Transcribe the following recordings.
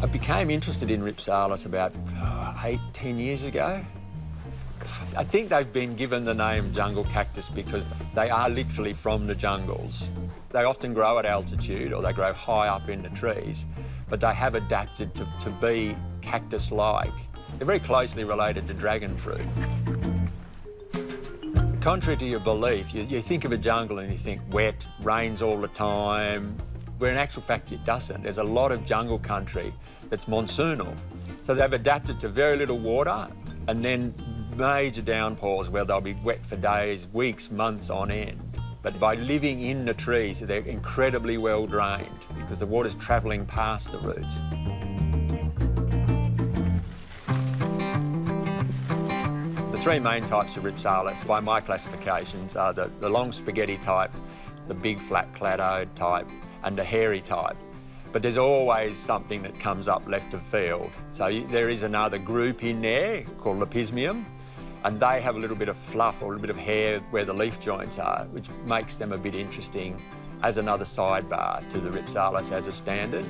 I became interested in rhipsalis about 8-10 years ago. I think they've been given the name jungle cactus because they are literally from the jungles. They often grow at altitude or they grow high up in the trees, but they have adapted to be cactus-like. They're very closely related to dragon fruit. Contrary to your belief, you think of a jungle and you think wet, rains all the time, where in actual fact it doesn't. There's a lot of jungle country that's monsoonal. So they've adapted to very little water and then major downpours where they'll be wet for days, weeks, months on end. But by living in the trees, they're incredibly well drained because the water's travelling past the roots. The three main types of rhipsalis, by my classifications, are the long spaghetti type, the big flat cladoed type, and the hairy type. But there's always something that comes up left of field. So there is another group in there called lepismium, and they have a little bit of fluff or a little bit of hair where the leaf joints are, which makes them a bit interesting as another sidebar to the rhipsalis as a standard.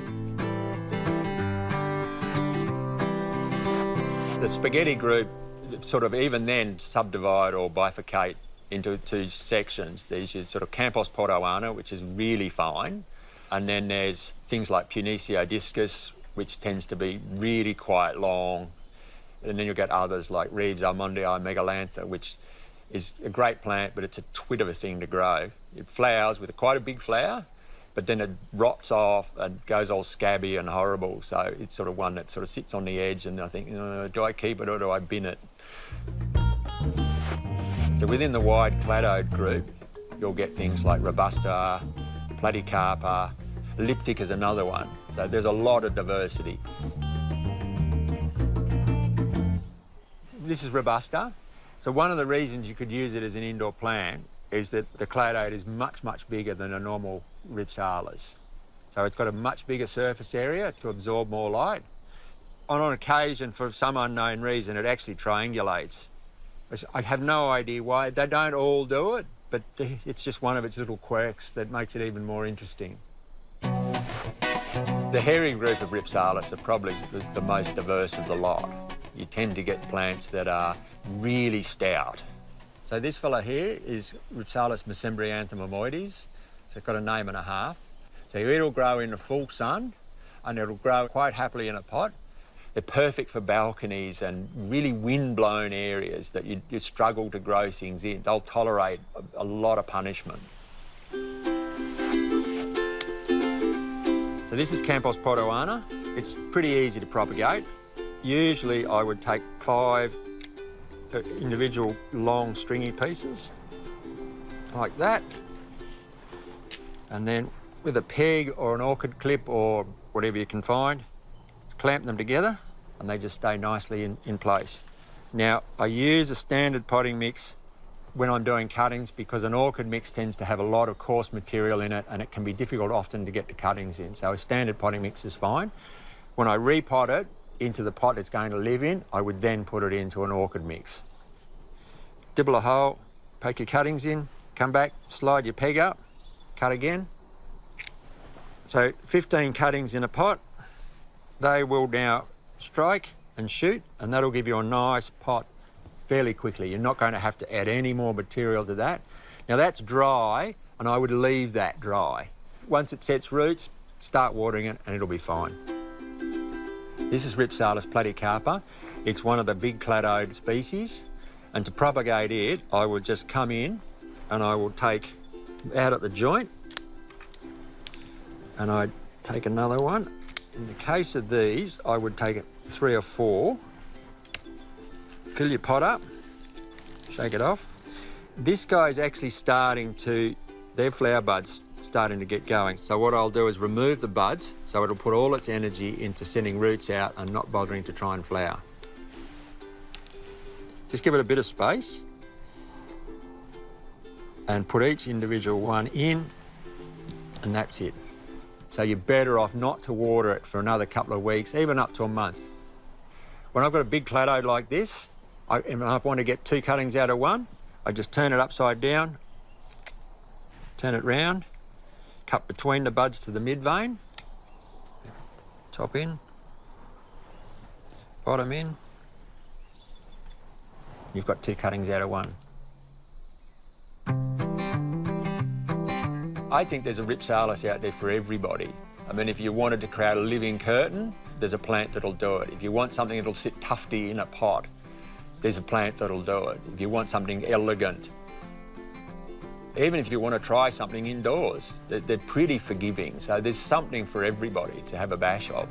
The spaghetti group sort of even then subdivide or bifurcate into two sections. There's your sort of Campos podoana, which is really fine, and then there's things like Punicio discus, which tends to be really quite long. And then you'll get others like Reeves almondii megalantha, which is a great plant, but it's a twit of a thing to grow. It flowers with quite a big flower, but then it rots off and goes all scabby and horrible. So it's sort of one that sort of sits on the edge and I think, do I keep it or do I bin it? So within the wide cladoed group, you'll get things like robusta, platycarpa, elliptic is another one. So there's a lot of diversity. This is robusta. So one of the reasons you could use it as an indoor plant is that the cladode is much, much bigger than a normal rhipsalis. So it's got a much bigger surface area to absorb more light. On occasion, for some unknown reason, it actually triangulates. I have no idea why. They don't all do it, but it's just one of its little quirks that makes it even more interesting. The hairy group of rhipsalis are probably the most diverse of the lot. You tend to get plants that are really stout. So this fella here is Rhipsalis mesembryanthum omoides. So it's got a name and a half. So it'll grow in the full sun and it'll grow quite happily in a pot. They're perfect for balconies and really wind-blown areas that you struggle to grow things in. They'll tolerate a lot of punishment. So this is Campos podoana. It's pretty easy to propagate. Usually I would take 5 individual long stringy pieces like that, and then with a peg or an orchid clip or whatever you can find, clamp them together and they just stay nicely in place. Now I use a standard potting mix when I'm doing cuttings because an orchid mix tends to have a lot of coarse material in it and it can be difficult often to get the cuttings in, so a standard potting mix is fine. When I repot it into the pot it's going to live in, I would then put it into an orchid mix. Dibble a hole, poke your cuttings in, come back, slide your peg up, cut again. So 15 cuttings in a pot. They will now strike and shoot, and that'll give you a nice pot fairly quickly. You're not going to have to add any more material to that. Now that's dry, and I would leave that dry. Once it sets roots, start watering it and it'll be fine. This is Rhipsalis platycarpa. It's one of the big cladode species, and to propagate it, I would just come in and I will take out at the joint and I'd take another one. In the case of these, I would take 3 or 4. Fill your pot up, shake it off. This guy's actually starting to, their flower buds starting to get going. So what I'll do is remove the buds so it'll put all its energy into sending roots out and not bothering to try and flower. Just give it a bit of space and put each individual one in, and that's it. So you're better off not to water it for another couple of weeks, even up to a month. When I've got a big cladode like this, if I want to get 2 cuttings out of one, I just turn it upside down, turn it round, cut between the buds to the mid vein, top in, pot them in. You've got 2 cuttings out of 1. I think there's a rhipsalis out there for everybody. I mean, if you wanted to create a living curtain, there's a plant that'll do it. If you want something that'll sit tufty in a pot, there's a plant that'll do it. If you want something elegant, even if you want to try something indoors, they're pretty forgiving. So there's something for everybody to have a bash of.